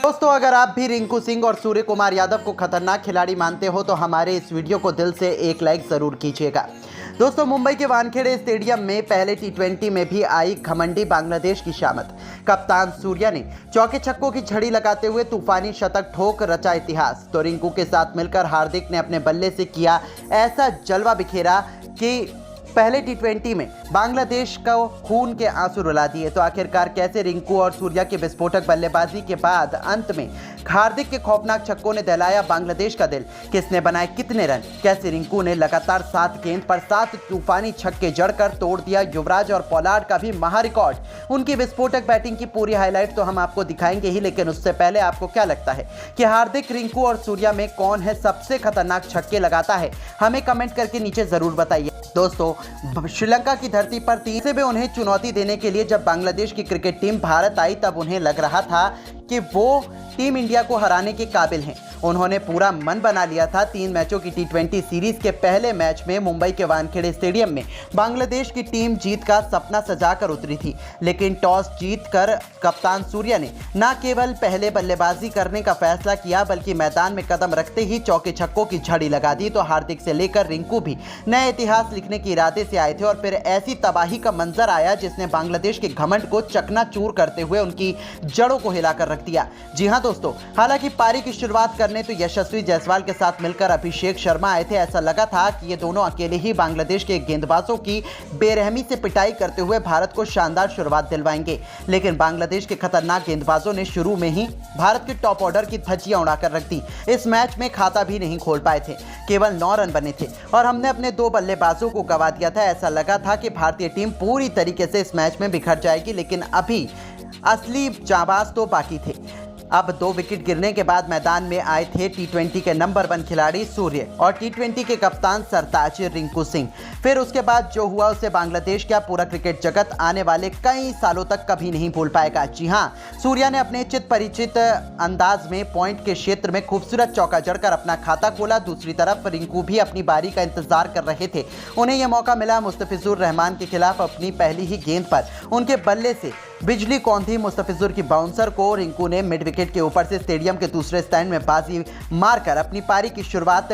दोस्तों, अगर आप भी रिंकू सिंह और सूर्य कुमार यादव को खतरनाक खिलाड़ी मानते हो तो हमारे इस वीडियो को दिल से एक लाइक जरूर कीजिएगा। दोस्तों, मुंबई के वानखेड़े स्टेडियम में पहले टी20 में भी आई घमंडी बांग्लादेश की शामत। कप्तान सूर्या ने चौके छक्कों की झड़ी लगाते हुए तूफानी शतक ठोक रचा इतिहास। तो रिंकू के साथ मिलकर हार्दिक ने अपने बल्ले से किया ऐसा जलवा बिखेरा कि पहले टी20 में बांग्लादेश को खून के आंसू रुला दिए। तो आखिरकार कैसे रिंकू और सूर्या की विस्फोटक बल्लेबाजी के बाद अंत में हार्दिक के खौफनाक छक्कों ने दहलाया बांग्लादेश का दिल? किसने बनाए कितने रन? कैसे रिंकू ने लगातार 7 गेंद पर 7 तूफानी छक्के जड़कर तोड़ दिया युवराज और पोलार्ड का भी महारिकॉर्ड? उनकी विस्फोटक बैटिंग की पूरी हाईलाइट तो हम आपको दिखाएंगे ही, लेकिन उससे पहले आपको क्या लगता है कि हार्दिक, रिंकू और सूर्या में कौन है सबसे खतरनाक छक्के लगाता है? हमें कमेंट करके नीचे जरूर बताइए। दोस्तों, श्रीलंका की धरती पर तीसरे में उन्हें चुनौती देने के लिए जब बांग्लादेश की क्रिकेट टीम भारत आई तब उन्हें लग रहा था कि वो टीम इंडिया को हराने के काबिल हैं। उन्होंने पूरा मन बना लिया था। 3 मैचों की टी20 सीरीज के पहले मैच में मुंबई के वानखेड़े स्टेडियम में बांग्लादेश की टीम जीत का सपना सजाकर उतरी थी, लेकिन टॉस जीतकर कप्तान सूर्या ने न केवल पहले बल्लेबाजी करने का फैसला किया बल्कि मैदान में कदम रखते ही चौके छक्कों की झड़ी लगा दी। तो हार्दिक से लेकर रिंकू भी नए इतिहास लिखने के इरादे से आए थे और फिर ऐसी तबाही का मंजर आया जिसने बांग्लादेश के घमंड को चकनाचूर करते हुए उनकी जड़ों को हिलाकर रख दिया। जी हां दोस्तों, हालांकि पारी की शुरुआत करने तो यशस्वी जायसवाल के साथ मिलकर अभिषेक शर्मा आए थे। ऐसा लगा था कि ये दोनों अकेले ही बांग्लादेश के गेंदबाजों की बेरहमी से पिटाई करते हुए भारत को शानदार शुरुआत दिलवाएंगे, लेकिन बांग्लादेश के खतरनाक गेंदबाजों ने शुरू में ही भारत के टॉप ऑर्डर की धज्जियां उड़ाकर रख दी। इस मैच में खाता भी नहीं खोल पाए थे, केवल 9 रन बने थे और हमने अपने 2 बल्लेबाजों को गंवा दिया था। ऐसा लगा था कि भारतीय टीम पूरी तरीके से इस मैच में बिखर जाएगी, लेकिन अभी असली जाबाज तो बाकी थे। अब 2 विकेट गिरने के बाद मैदान में आए थे टी20 के नंबर 1 खिलाड़ी सूर्य और टी20 के कप्तान सरताज रिंकू सिंह। फिर उसके बाद जो हुआ उसे बांग्लादेश क्या पूरा क्रिकेट जगत आने वाले कई सालों तक कभी नहीं भूल पाएगा। जी हां, सूर्या ने अपने चित परिचित अंदाज में पॉइंट के क्षेत्र में खूबसूरत चौका जड़कर अपना खाता खोला। दूसरी तरफ रिंकू भी अपनी बारी का इंतजार कर रहे थे। उन्हें यह मौका मिला मुस्तफिजुर रहमान के खिलाफ अपनी पहली ही गेंद पर उनके बल्ले से बिजली कौंधी मुस्तफिजुर की बाउंसर को रिंकू ने मिड विकेट के ऊपर से स्टेडियम के दूसरे स्टैंड में बाजी मारकर अपनी पारी की शुरुआत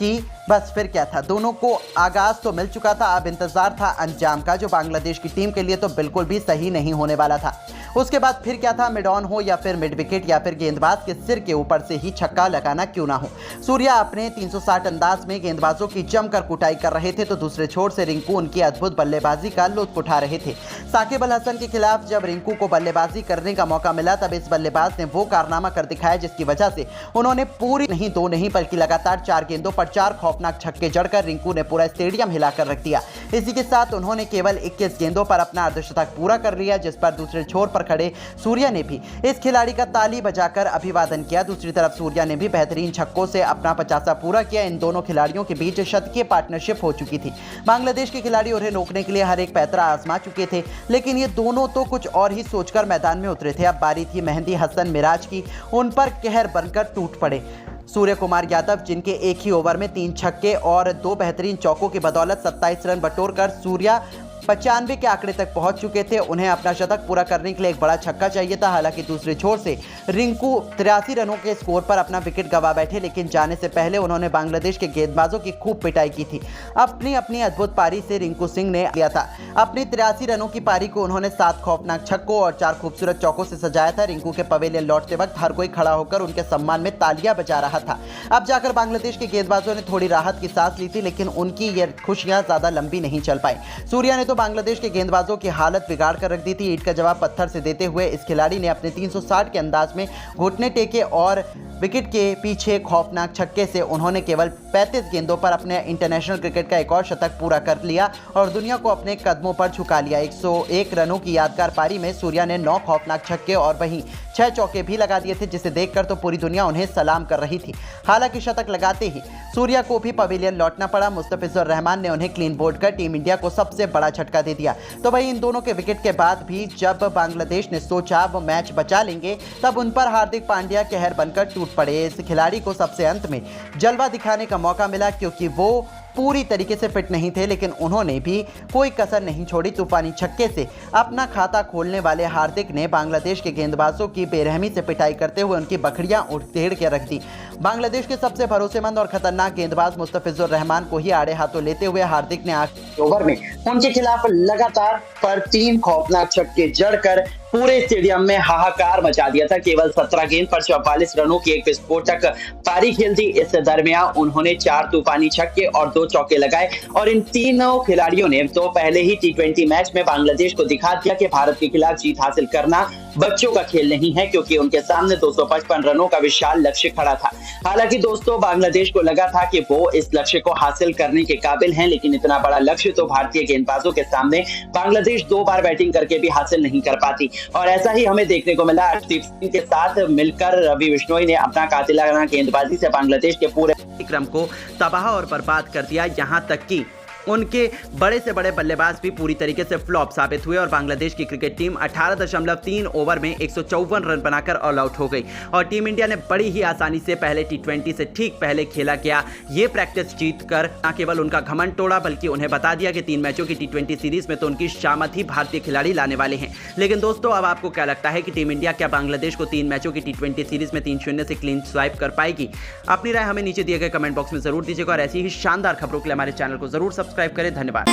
की। बस फिर क्या था, दोनों को आगाज तो मिल चुका था, अब इंतजार था अंजाम का, जो बांग्लादेश की टीम के लिए तो बिल्कुल भी सही नहीं होने वाला था। उसके बाद फिर क्या था, मिड ऑन हो या फिर मिड विकेट या फिर गेंदबाज के सिर के ऊपर से ही छक्का लगाना क्यों ना हो। सूर्या अपने 360 अंदाज में गेंदबाजों की जमकर कुटाई कर रहे थे तो दूसरे छोर से रिंकू उनकी अद्भुत बल्लेबाजी का लुत्फ उठा रहे थे। साकिब अल हसन के खिलाफ जब रिंकू को बल्लेबाजी करने का मौका मिला तब इस बल्लेबाज ने वो कारनामा कर दिखाया जिसकी वजह से उन्होंने पूरी नहीं 2 नहीं बल्कि लगातार 4 गेंदों पर 4 खौफनाक छक्के जड़कर रिंकू ने पूरा स्टेडियम हिलाकर रख दिया। इसी के साथ उन्होंने केवल 21 गेंदों पर अपना अर्धशतक पूरा कर लिया, जिस पर दूसरे छोर पर खड़े सूर्या ने भी इस खिलाड़ी का ताली बजाकर अभिवादन किया। दूसरी तरफ सूर्या ने भी बेहतरीन छक्कों से अपना 50 पूरा किया। इन दोनों खिलाड़ियों के बीच शतकीय पार्टनरशिप हो चुकी थी। बांग्लादेश के खिलाड़ी उन्हें रोकने के लिए हर एक पैतरा आजमा चुके थे, लेकिन ये दोनों तो कुछ और ही सोचकर मैदान में उतरे थे। अब बारी थी मेहंदी हसन मिराज की, उन पर कहर बनकर टूट पड़े। सूर्य कुमार यादव, जिनके एक ही ओवर में 3 छक्के और 2 बेहतरीन चौकों की बदौलत 27 रन बटोरकर सूर्या 95 के आंकड़े तक पहुंच चुके थे। उन्हें अपना शतक पूरा करने के लिए एक बड़ा छक्का चाहिए था। हालांकि दूसरे छोर से रिंकू 83 रनों के स्कोर पर अपना विकेट गंवा बैठे, लेकिन जाने से पहले उन्होंने बांग्लादेश के गेंदबाजों की खूब पिटाई की थी। अपनी अद्भुत पारी से रिंकू सिंह ने लिया था। अपनी 83 रनों की पारी को उन्होंने 7 खौफनाक छक्कों और 4 खूबसूरत चौकों से सजाया था। रिंकू के पवेलियन लौटते वक्त हर कोई खड़ा होकर उनके सम्मान में तालियां बजा रहा था। अब जाकर बांग्लादेश के गेंदबाजों ने थोड़ी राहत की सांस ली थी, लेकिन उनकी ये खुशियां ज्यादा लंबी नहीं चल पाई। सूर्या ने तो बांग्लादेश के गेंदबाजों की हालत बिगाड़ कर रख दी थी। ईंट का जवाब पत्थर से देते हुए इस खिलाड़ी ने अपने 360 के अंदाज में घुटने टेके और विकेट के पीछे खौफनाक छक्के से उन्होंने केवल 35 गेंदों पर अपने इंटरनेशनल क्रिकेट का एक और शतक पूरा कर लिया और दुनिया को अपने कदमों पर झुका लिया। 101 रनों की यादगार पारी में सूर्या ने 9 खौफनाक छक्के और वहीं 6 चौके भी लगा दिए थे, जिसे देखकर तो पूरी दुनिया उन्हें सलाम कर रही थी। हालांकि शतक लगाते ही सूर्या को भी पवेलियन लौटना पड़ा। मुस्तफिजुर रहमान ने उन्हें क्लीन बोल्ड कर टीम इंडिया को सबसे बड़ा झटका दे दिया। तो वहीं इन दोनों के विकेट के बाद भी जब बांग्लादेश ने सोचा वो मैच बचा लेंगे, तब उन पर हार्दिक पांड्या कहर बनकर टूट पड़े। इस खिलाड़ी को सबसे अंत में जलवा दिखाने का मौका मिला, क्योंकि वो पूरी तरीके से फिट नहीं थे, लेकिन उन्होंने भी कोई कसर नहीं छोड़ी। तूफानी छक्के से अपना खाता खोलने वाले हार्दिक ने बांग्लादेश के गेंदबाजों की बेरहमी से पिटाई करते हुए उनकी बखड़ियां उधेड़ के रख दी। बांग्लादेश के सबसे भरोसेमंद और खतरनाक गेंदबाज मुस्तफिजुर रहमान को ही आड़े हाथों लेते हुए हार्दिक ने आखिरी ओवर में उनके खिलाफ लगातार पर 3 खौफनाक छक्के जड़कर पूरे स्टेडियम में हाहाकार मचा दिया था। केवल 17 गेंद पर 44 रनों की एक विस्फोटक पारी खेल दी। इस दरमियान उन्होंने 4 तूफानी छक्के और 2 चौके लगाए और इन तीनों खिलाड़ियों ने तो पहले ही T20 मैच में बांग्लादेश को दिखा दिया कि भारत के खिलाफ जीत हासिल करना बच्चों का खेल नहीं है, क्योंकि उनके सामने 255 रनों का विशाल लक्ष्य खड़ा था। हालांकि दोस्तों, बांग्लादेश को लगा था कि वो इस लक्ष्य को हासिल करने के काबिल हैं, लेकिन इतना बड़ा लक्ष्य तो भारतीय गेंदबाजों के सामने बांग्लादेश 2 बार बैटिंग करके भी हासिल नहीं कर पाती। और ऐसा ही हमें देखने को मिला। अर्शदीप सिंह के साथ मिलकर रवि बिश्नोई ने अपना कातिलाना गेंदबाजी से बांग्लादेश के पूरे क्रम को तबाह और बर्बाद कर दिया। यहां तक कि उनके बड़े से बड़े बल्लेबाज भी पूरी तरीके से फ्लॉप साबित हुए और बांग्लादेश की क्रिकेट टीम 18.3 ओवर में 154 रन बनाकर ऑल आउट हो गई। और टीम इंडिया ने बड़ी ही आसानी से पहले T20 से ठीक पहले खेला गया ये प्रैक्टिस जीतकर न केवल उनका घमंड तोड़ा, बल्कि उन्हें बता दिया कि 3 मैचों की T20 सीरीज में तो उनकी शामत ही भारतीय खिलाड़ी लाने वाले हैं। लेकिन दोस्तों, अब आपको क्या लगता है कि टीम इंडिया क्या बांग्लादेश को 3 मैचों की T20 सीरीज में 3-0 से क्लीन स्वाइप कर पाएगी? अपनी राय हमें नीचे दिए गए कमेंट बॉक्स में जरूर दीजिएगा और ऐसी ही शानदार खबरों के लिए हमारे चैनल को जरूर सब्सक्राइब करें। धन्यवाद।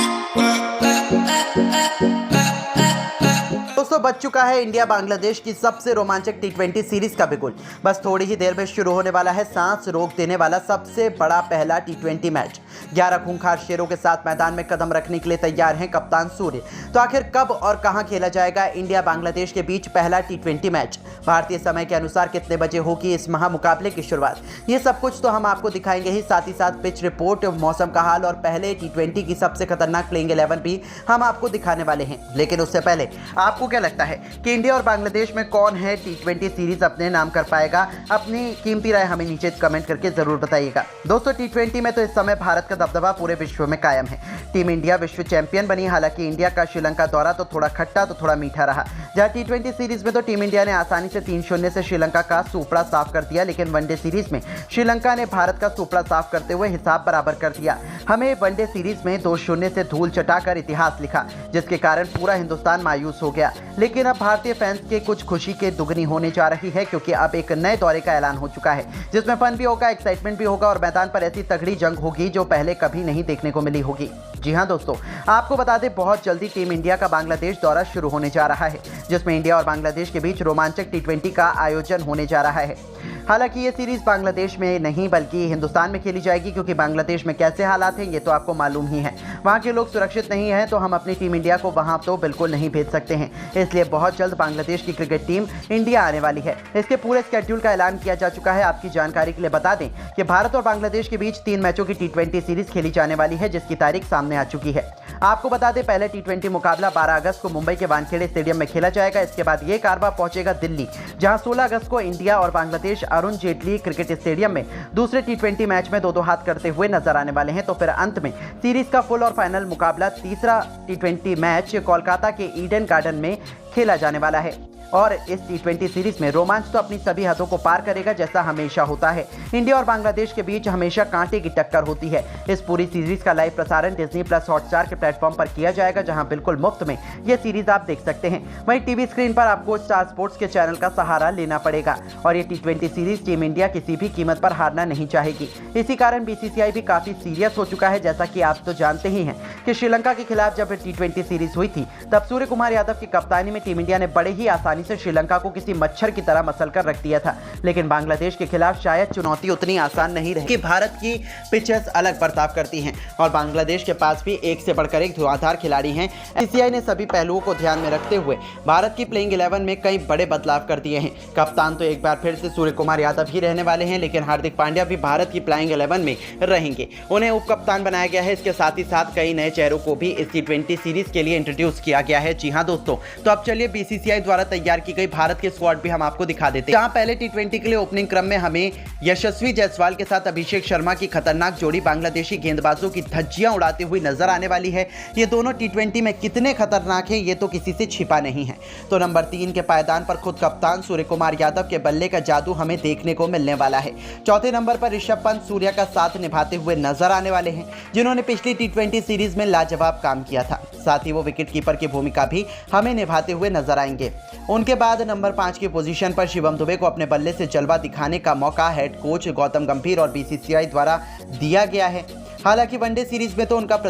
दोस्तों, बच चुका है इंडिया बांग्लादेश की सबसे रोमांचक T20 सीरीज का बिगुल। बस थोड़ी ही देर में शुरू होने वाला है सांस रोक देने वाला सबसे बड़ा पहला T20 मैच। 11 खूंखार शेरों के साथ मैदान में कदम रखने के लिए तैयार हैं कप्तान सूर्य। तो आखिर कब और कहां खेला जाएगा इंडिया बांग्लादेश के बीच पहला T20 मैच? भारतीय समय के अनुसार कितने बजे होगी इस महामुकाबले की शुरुआत? ये सब कुछ तो हम आपको दिखाएंगे ही, साथ ही साथ पिच रिपोर्ट, मौसम का हाल और पहले T20 की सबसे खतरनाक प्लेइंग 11 भी हम आपको दिखाने वाले हैं। लेकिन उससे पहले आपको क्या लगता है कि इंडिया और बांग्लादेश में कौन है T20 सीरीज अपने नाम कर पाएगा? अपनी कीमती राय हमें नीचे कमेंट करके जरूर बताइएगा। दोस्तों, T20 में तो इस समय भारत का दबदबा पूरे विश्व में कायम है। टीम इंडिया विश्व चैंपियन बनी। हालांकि इंडिया का श्रीलंका दौरा तो थोड़ा खट्टा तो थोड़ा मीठा रहा। जहां T20 सीरीज में तो टीम इंडिया ने आसानी से 3-0 से श्रीलंका का सूपड़ा साफ कर दिया, लेकिन वनडे सीरीज में श्रीलंका ने भारत का सूपड़ा साफ करते हुए हिसाब बराबर कर दिया। हमें वनडे सीरीज में 2-0 से धूल चटाकर इतिहास लिखा, जिसके कारण पूरा हिंदुस्तान मायूस हो गया। लेकिन अब भारतीय फैंस के कुछ खुशी के दुगनी होने जा रही है, क्योंकि अब एक नए दौरे का ऐलान हो चुका है, जिसमें फन भी होगा, एक्साइटमेंट भी होगा और मैदान पर ऐसी तगड़ी जंग होगी जो पहले कभी नहीं देखने को मिली होगी। जी हां दोस्तों, आपको बता दें, बहुत जल्दी टीम इंडिया का बांग्लादेश दौरा शुरू होने जा रहा है, जिसमें इंडिया और बांग्लादेश के बीच रोमांचक T20 का आयोजन होने जा रहा है। हालांकि ये सीरीज बांग्लादेश में नहीं बल्कि हिंदुस्तान में खेली जाएगी, क्योंकि बांग्लादेश में कैसे हालात हैं ये तो आपको मालूम ही है। वहाँ के लोग सुरक्षित नहीं हैं, तो हम अपनी टीम इंडिया को वहाँ तो बिल्कुल नहीं भेज सकते हैं। इसलिए बहुत जल्द बांग्लादेश की क्रिकेट टीम इंडिया आने वाली है। इसके पूरे स्केड्यूल का ऐलान किया जा चुका है। आपकी जानकारी के लिए बता दें कि भारत और बांग्लादेश के बीच 3 मैचों की T20 सीरीज खेली जाने वाली है, जिसकी तारीख सामने आ चुकी है। आपको बता दें, पहले T20 मुकाबला 12 अगस्त को मुंबई के वानखेड़े स्टेडियम में खेला जाएगा। इसके बाद ये कारवा पहुंचेगा दिल्ली, जहां 16 अगस्त को इंडिया और बांग्लादेश अरुण जेटली क्रिकेट स्टेडियम में दूसरे T20 मैच में 2-2 हाथ करते हुए नजर आने वाले हैं। तो फिर अंत में सीरीज का फुल और फाइनल मुकाबला तीसरा T20 मैच कोलकाता के ईडन गार्डन में खेला जाने वाला है। और इस T20 सीरीज में रोमांच तो अपनी सभी हदों को पार करेगा, जैसा हमेशा होता है। इंडिया और बांग्लादेश के बीच हमेशा कांटे की टक्कर होती है। इस पूरी सीरीज का लाइव प्रसारण डिज्नी प्लस हॉटस्टार के प्लेटफॉर्म पर किया जाएगा, जहां बिल्कुल मुफ्त में यह सीरीज आप देख सकते हैं। वहीं टीवी स्क्रीन पर आपको स्टार स्पोर्ट्स के चैनल का सहारा लेना पड़ेगा और ये T20 सीरीज टीम इंडिया किसी भी कीमत पर हारना नहीं चाहेगी। इसी कारण BCCI भी काफी सीरियस हो चुका है। जैसा कि आप तो जानते ही हैं कि श्रीलंका के खिलाफ जब T20 सीरीज हुई थी, तब सूर्य कुमार यादव की कप्तानी में टीम इंडिया ने बड़े ही आसानी से श्रीलंका को किसी मच्छर की तरह मसल कर रख दिया था। लेकिन बांग्लादेश के खिलाफ शायद चुनौती उतनी आसान नहीं रही कि भारत की पिचेस अलग बर्ताव करती हैं और बांग्लादेश के पास भी एक से बढ़कर एक धुआंधार खिलाड़ी हैं। BCCI ने सभी पहलुओं को ध्यान में रखते हुए भारत की प्लेइंग 11 में कई बड़े बदलाव कर दिए हैं। कप्तान तो एक बार फिर से सूर्य कुमार यादव ही रहने वाले हैं, लेकिन हार्दिक पांड्या भी भारत की प्लेइंग 11 में रहेंगे। उन्हें उप कप्तान बनाया गया है। इसके साथ ही साथ कई नए चेहरों को भी इस T20 सीरीज के लिए इंट्रोड्यूस किया गया है। जी हाँ दोस्तों, तो अब चलिए BCCI द्वारा तैयार की गई भारत के स्क्वाड भी हम आपको दिखा देते हैं। जहां पहले टी20 के लिए ओपनिंग क्रम में हमें यशस्वी जायसवाल के साथ अभिषेक शर्मा की खतरनाक जोड़ी बांग्लादेशी गेंदबाजों की धज्जियां उड़ाते हुए नजर आने वाली है। ये दोनों टी20 में कितने खतरनाक हैं ये तो किसी से छिपा नहीं है। तो नंबर 3 के पायदान पर खुद कप्तान सूर्य कुमार यादव के बल्ले का जादू हमें देखने को मिलने वाला है। चौथे नंबर पर ऋषभ पंत सूर्या का साथ निभाते हुए नजर आने वाले हैं, जिन्होंने पिछली टी20 सीरीज में लाजवाब काम किया था। साथ ही वो विकेट कीपर की भूमिका भी हमें निभाते हुए नजर आएंगे। उनके बाद नंबर 5 की पोजीशन पर शिवम दुबे को अपने बल्ले से जलवा दिखाने का मौका हेड कोच गौतम गंभीर और बीसीसीआई द्वारा दिया गया है। हालांकि वनडे सीरीज में तो उनका